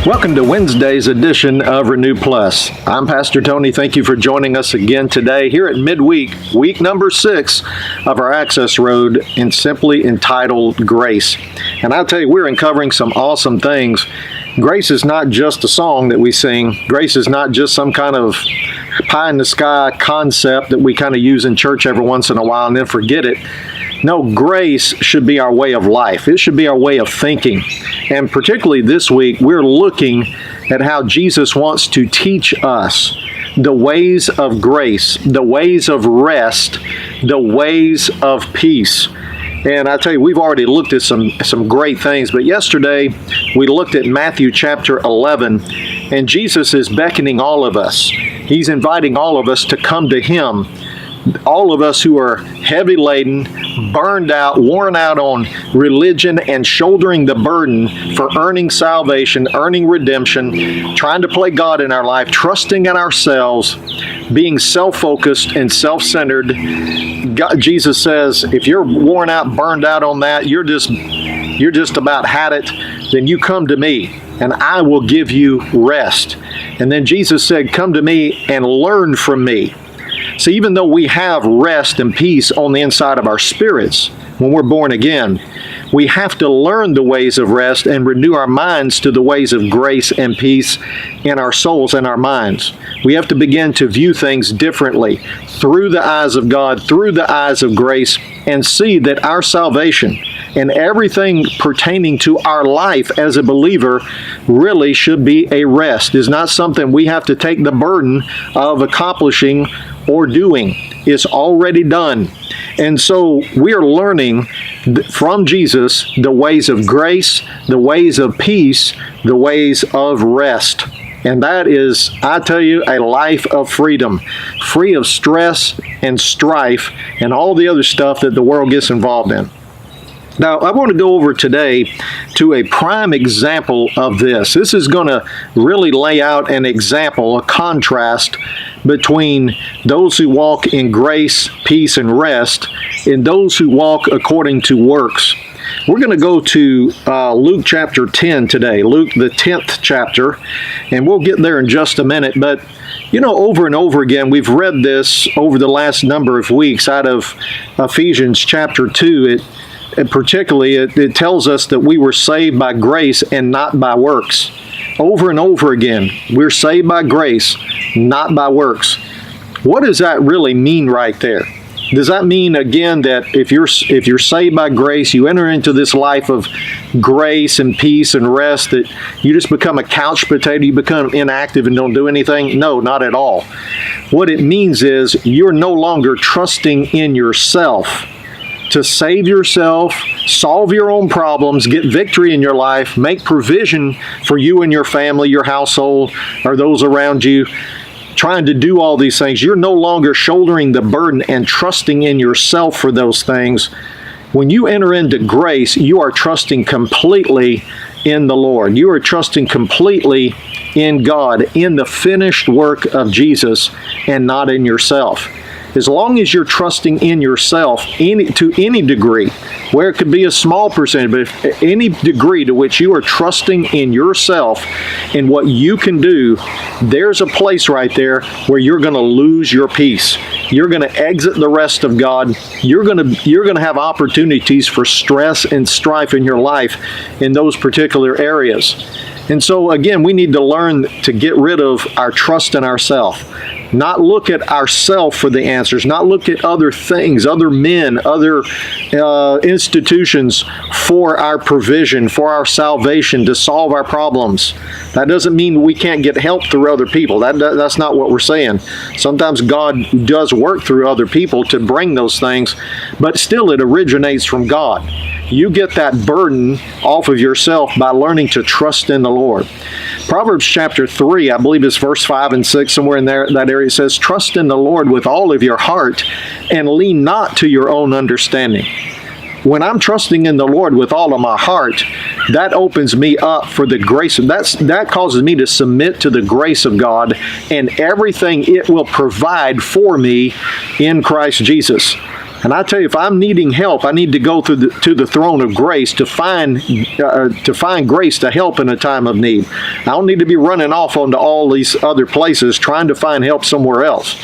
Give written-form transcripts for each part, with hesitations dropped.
Welcome to Wednesday's edition of Renew Plus. I'm Pastor Tony. Thank you for joining us again today here at midweek, week number 6 of our Access Road, and simply entitled Grace. And I'll tell you, we're uncovering some awesome things. Grace is not just a song that we sing. Grace is not just some kind of pie-in-the-sky concept that we kind of use in church every once in a while and then forget it. No, grace should be our way of life. It should be our way of thinking. And particularly this week, we're looking at how Jesus wants to teach us the ways of grace, the ways of rest, the ways of peace. And I tell you, we've already looked at some great things, but yesterday we looked at Matthew chapter 11, and Jesus is beckoning all of us. He's inviting all of us to come to Him. All of us who are heavy laden, burned out, worn out on religion and shouldering the burden for earning salvation, earning redemption, trying to play God in our life, trusting in ourselves, being self-focused and self-centered. Jesus says, if you're worn out, burned out on that, you're just about had it, then you come to me and I will give you rest. And then Jesus said, come to me and learn from me. So even though we have rest and peace on the inside of our spirits when we're born again, we have to learn the ways of rest and renew our minds to the ways of grace and peace in our souls and our minds. We have to begin to view things differently through the eyes of God, through the eyes of grace, and see that our salvation and everything pertaining to our life as a believer really should be a rest. It's not something we have to take the burden of accomplishing or doing. It's already done. And so we are learning from Jesus the ways of grace, the ways of peace, the ways of rest. And that is, I tell you, a life of freedom, free of stress and strife and all the other stuff that the world gets involved in. Now, I want to go over today to a prime example of this. This is going to really lay out an example, a contrast between those who walk in grace, peace, and rest, and those who walk according to works. We're going to go to Luke chapter 10 today, Luke the 10th chapter, and we'll get there in just a minute. But, you know, over and over again, we've read this over the last number of weeks out of Ephesians chapter 2. And particularly, it tells us that we were saved by grace and not by works. Over and over again, we're saved by grace, not by works. What does that really mean right there? Does that mean, again, that if you're saved by grace, you enter into this life of grace and peace and rest, that you just become a couch potato, you become inactive and don't do anything? No, not at all. What it means is you're no longer trusting in yourself to save yourself, solve your own problems, get victory in your life, make provision for you and your family, your household, or those around you, trying to do all these things. You're no longer shouldering the burden and trusting in yourself for those things. When you enter into grace, you are trusting completely in the Lord. You are trusting completely in God, in the finished work of Jesus, and not in yourself. As long as you're trusting in yourself to any degree, where it could be a small percentage, but if any degree to which you are trusting in yourself and what you can do, there's a place right there where you're going to lose your peace. You're going to exit the rest of God. You're going to have opportunities for stress and strife in your life in those particular areas. And so, again, we need to learn to get rid of our trust in ourselves. Not look at ourselves for the answers, not look at other things, other men, other institutions for our provision, for our salvation, to solve our problems. That doesn't mean we can't get help through other people. That's not what we're saying. Sometimes God does work through other people to bring those things, but still it originates from God. You get that burden off of yourself by learning to trust in the Lord. Proverbs chapter 3, I believe it's verse 5 and 6, somewhere in there, that area says, trust in the Lord with all of your heart and lean not to your own understanding. When I'm trusting in the Lord with all of my heart, that opens me up for the grace. That causes me to submit to the grace of God and everything it will provide for me in Christ Jesus. And I tell you, if I'm needing help, I need to go to the throne of grace to find grace to help in a time of need. I don't need to be running off onto all these other places trying to find help somewhere else,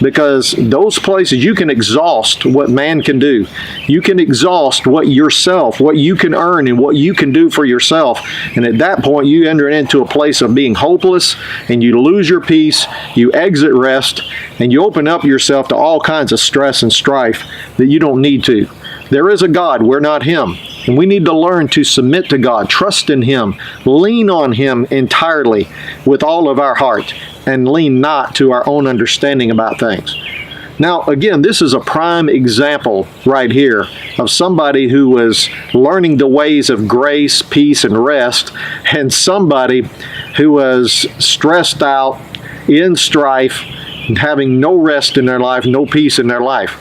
because those places you can exhaust what man can do. You can exhaust what you can earn and what you can do for yourself. And at that point, you enter into a place of being hopeless, and you lose your peace, you exit rest, and you open up yourself to all kinds of stress and strife that you don't need to. There is a God, we're not Him. And we need to learn to submit to God, trust in Him, lean on Him entirely with all of our heart, and lean not to our own understanding about things. Now, again, this is a prime example right here of somebody who was learning the ways of grace, peace, and rest, and somebody who was stressed out, in strife, and having no rest in their life, no peace in their life.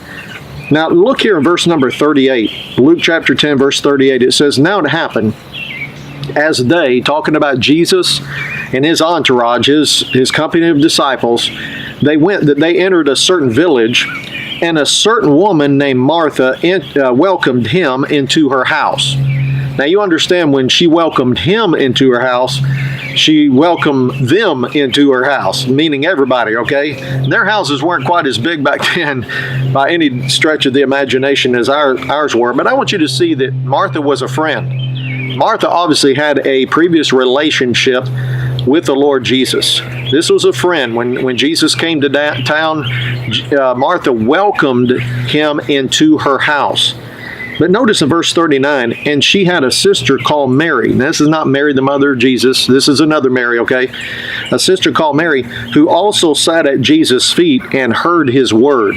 Now, look here in verse number 38. Luke chapter 10, verse 38. It says, "Now it happened, as they," talking about Jesus and his entourage, his company of disciples, they entered a certain village, and a certain woman named Martha welcomed him into her house. Now, you understand, when she welcomed him into her house, she welcomed them into her house, meaning everybody, okay? And their houses weren't quite as big back then by any stretch of the imagination as ours were. But I want you to see that Martha was a friend. Martha obviously had a previous relationship with the Lord Jesus. This was a friend. When Jesus came to town, Martha welcomed him into her house. But notice in verse 39, "And she had a sister called Mary." Now, this is not Mary, the mother of Jesus. This is another Mary, okay? A sister called Mary, who also sat at Jesus' feet and heard his word.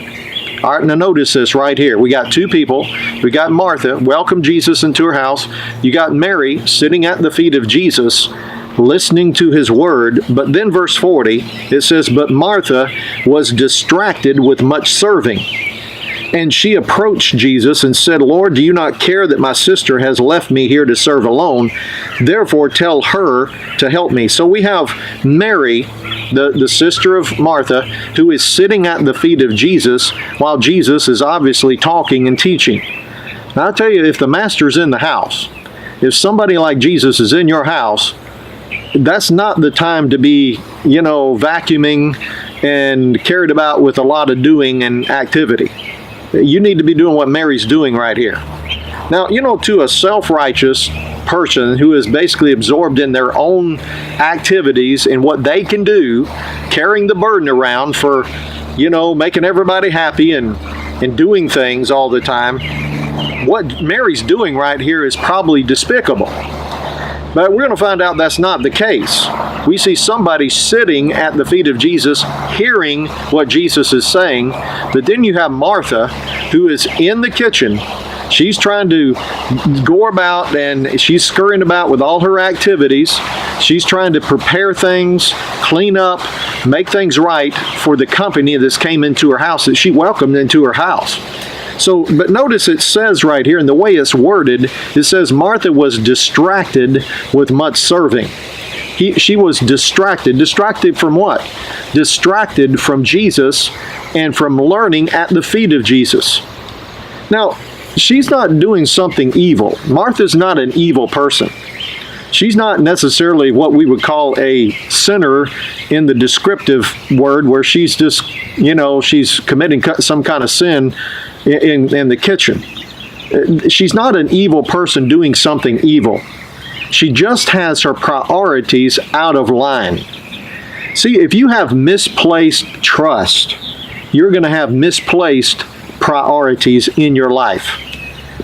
All right, now notice this right here. We got two people. We got Martha, welcomed Jesus into her house. You got Mary sitting at the feet of Jesus, listening to his word. But then verse 40, it says, "But Martha was distracted with much serving. And she approached Jesus and said, Lord, do you not care that my sister has left me here to serve alone? Therefore tell her to help me." So we have Mary, the sister of Martha, who is sitting at the feet of Jesus while Jesus is obviously talking and teaching. Now, I'll tell you, if the master's in the house, if somebody like Jesus is in your house, that's not the time to be, vacuuming and carried about with a lot of doing and activity. You need to be doing what Mary's doing right here. Now, to a self-righteous person who is basically absorbed in their own activities and what they can do, carrying the burden around for, making everybody happy and doing things all the time, what Mary's doing right here is probably despicable. But we're going to find out that's not the case. We see somebody sitting at the feet of Jesus, hearing what Jesus is saying. But then you have Martha, who is in the kitchen. She's trying to go about, and she's scurrying about with all her activities. She's trying to prepare things, clean up, make things right for the company that came into her house, that she welcomed into her house. So, but notice it says right here, in the way it's worded, it says Martha was distracted with much serving. She was distracted. Distracted from what? Distracted from Jesus and from learning at the feet of Jesus. Now, she's not doing something evil. Martha's not an evil person. She's not necessarily what we would call a sinner in the descriptive word, where she's just, she's committing some kind of sin in the kitchen. She's not an evil person doing something evil. She just has her priorities out of line. See, if you have misplaced trust, you're going to have misplaced priorities in your life.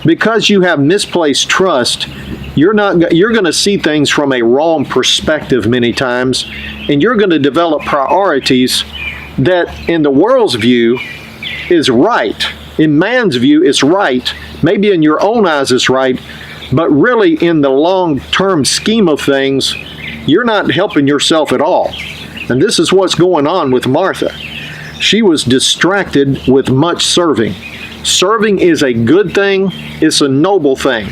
Because you have misplaced trust, you're going to see things from a wrong perspective many times, and you're going to develop priorities that in the world's view is right. In man's view, it's right. Maybe in your own eyes it's right, but really in the long-term scheme of things, you're not helping yourself at all. And this is what's going on with Martha. She was distracted with much serving. Serving is a good thing. It's a noble thing.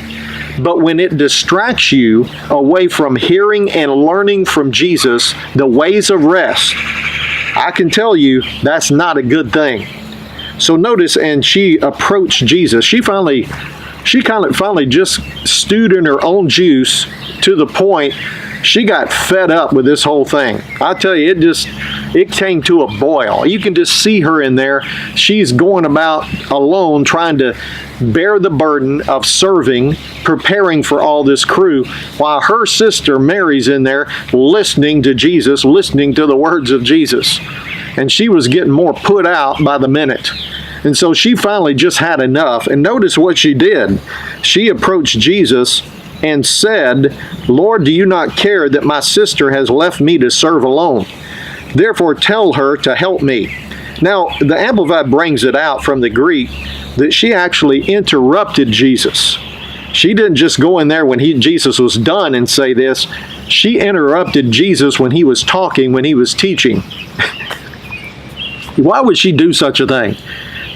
But when it distracts you away from hearing and learning from Jesus the ways of rest, I can tell you that's not a good thing. So notice, and she approached Jesus. She finally just stewed in her own juice to the point she got fed up with this whole thing. I tell you, it came to a boil. You can just see her in there. She's going about alone, trying to bear the burden of serving, preparing for all this crew, while her sister Mary's in there listening to Jesus, listening to the words of Jesus. And she was getting more put out by the minute. And so she finally just had enough. And notice what she did. She approached Jesus and said, "Lord, do you not care that my sister has left me to serve alone? Therefore tell her to help me." Now, the Amplified brings it out from the Greek that she actually interrupted Jesus. She didn't just go in there when Jesus was done and say this. She interrupted Jesus when he was talking, when he was teaching. Why would she do such a thing?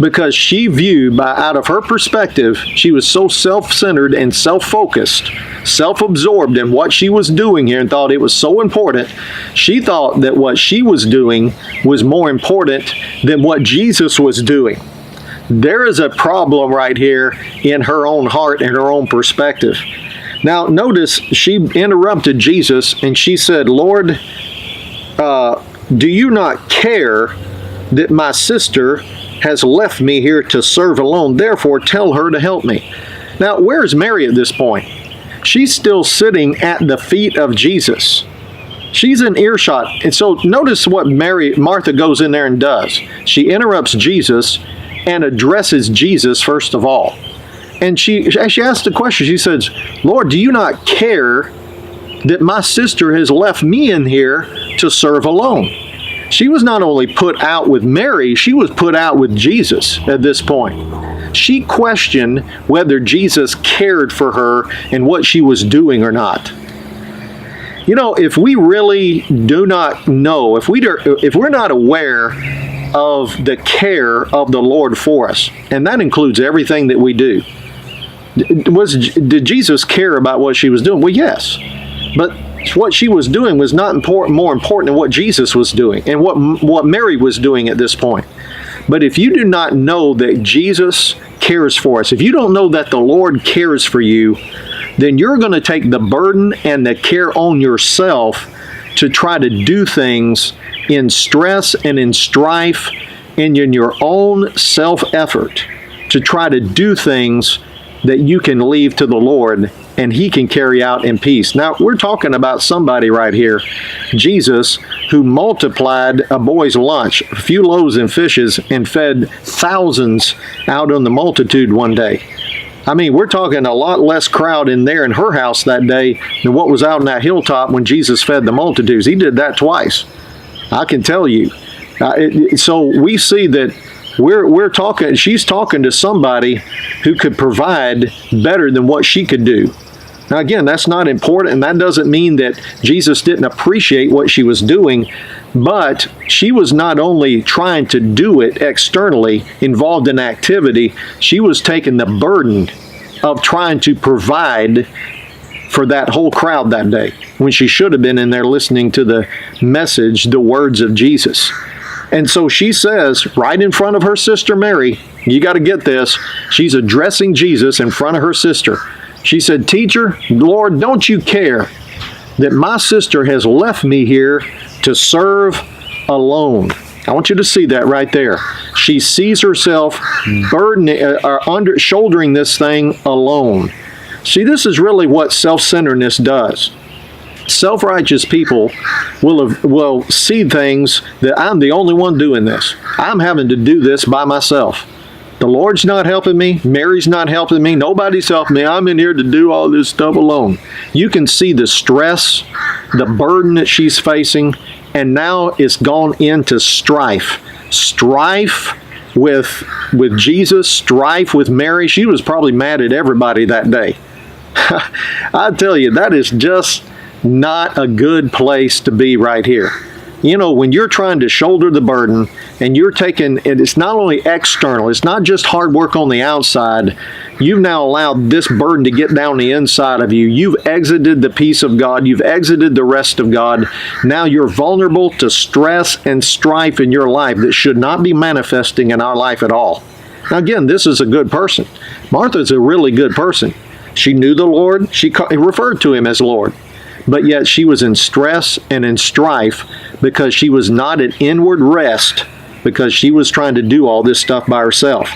Because she viewed, out of her perspective, she was so self-centered and self-focused, self-absorbed in what she was doing here, and thought it was so important. She thought that what she was doing was more important than what Jesus was doing. There is a problem right here in her own heart and her own perspective. Now, notice she interrupted Jesus and she said, "Lord, do you not care that my sister has left me here to serve alone? Therefore tell her to help me." Now, where's Mary at this point? She's still sitting at the feet of Jesus. She's in earshot. And so notice what Martha goes in there and does. She interrupts Jesus and addresses Jesus first of all. And she asked the question. She says, "Lord, do you not care that my sister has left me in here to serve alone?" She was not only put out with Mary, she was put out with Jesus at this point. She questioned whether Jesus cared for her and what she was doing or not. You know, if we really do not know, if we're not aware of the care of the Lord for us, and that includes everything that we do, did Jesus care about what she was doing? Well, yes. But what she was doing was not more important than what Jesus was doing and what Mary was doing at this point. But if you do not know that Jesus cares for us, if you don't know that the Lord cares for you, then you're going to take the burden and the care on yourself to try to do things in stress and in strife and in your own self-effort to try to do things that you can leave to the Lord and he can carry out in peace. Now, we're talking about somebody right here, Jesus, who multiplied a boy's lunch, a few loaves and fishes, and fed thousands out on the multitude one day. I mean, we're talking a lot less crowd in there in her house that day than what was out in that hilltop when Jesus fed the multitudes. He did that twice, I can tell you. So we see that she's talking to somebody who could provide better than what she could do. Now, again, that's not important, and that doesn't mean that Jesus didn't appreciate what she was doing, but she was not only trying to do it externally, involved in activity, she was taking the burden of trying to provide for that whole crowd that day, when she should have been in there listening to the message, the words of Jesus. And so she says, right in front of her sister Mary, you got to get this, she's addressing Jesus in front of her sister. She said, "Teacher, Lord, don't you care that my sister has left me here to serve alone?" I want you to see that right there. She sees herself shouldering this thing alone. See, this is really what self-centeredness does. Self-righteous people will see things that I'm the only one doing this. I'm having to do this by myself. The Lord's not helping me. Mary's not helping me. Nobody's helping me. I'm in here to do all this stuff alone. You can see the stress, the burden that she's facing, and now it's gone into strife. Strife with Jesus, strife with Mary. She was probably mad at everybody that day. I tell you, that is just not a good place to be right here. You know, when you're trying to shoulder the burden and you're taking, and it's not only external, it's not just hard work on the outside. You've now allowed this burden to get down the inside of you. You've exited the peace of God. You've exited the rest of God. Now you're vulnerable to stress and strife in your life that should not be manifesting in our life at all. Now, again, this is a good person. Martha's a really good person. She knew the Lord. She referred to him as Lord. But yet she was in stress and in strife because she was not at inward rest, because she was trying to do all this stuff by herself.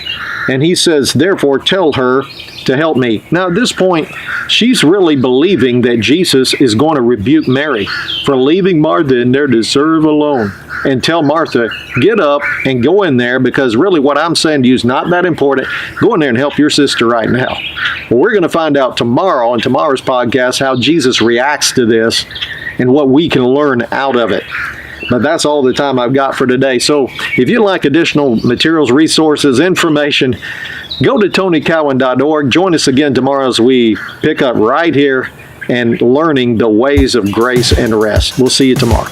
And he says, therefore, tell her to help me. Now, at this point, she's really believing that Jesus is going to rebuke Mary for leaving Martha in there to serve alone, and tell Martha, get up and go in there, because really what I'm saying to you is not that important. Go in there and help your sister right now. Well, we're going to find out tomorrow in tomorrow's podcast how Jesus reacts to this and what we can learn out of it. But that's all the time I've got for today. So if you'd like additional materials, resources, information, go to tonycowan.org. Join us again tomorrow as we pick up right here and learning the ways of grace and rest. We'll see you tomorrow.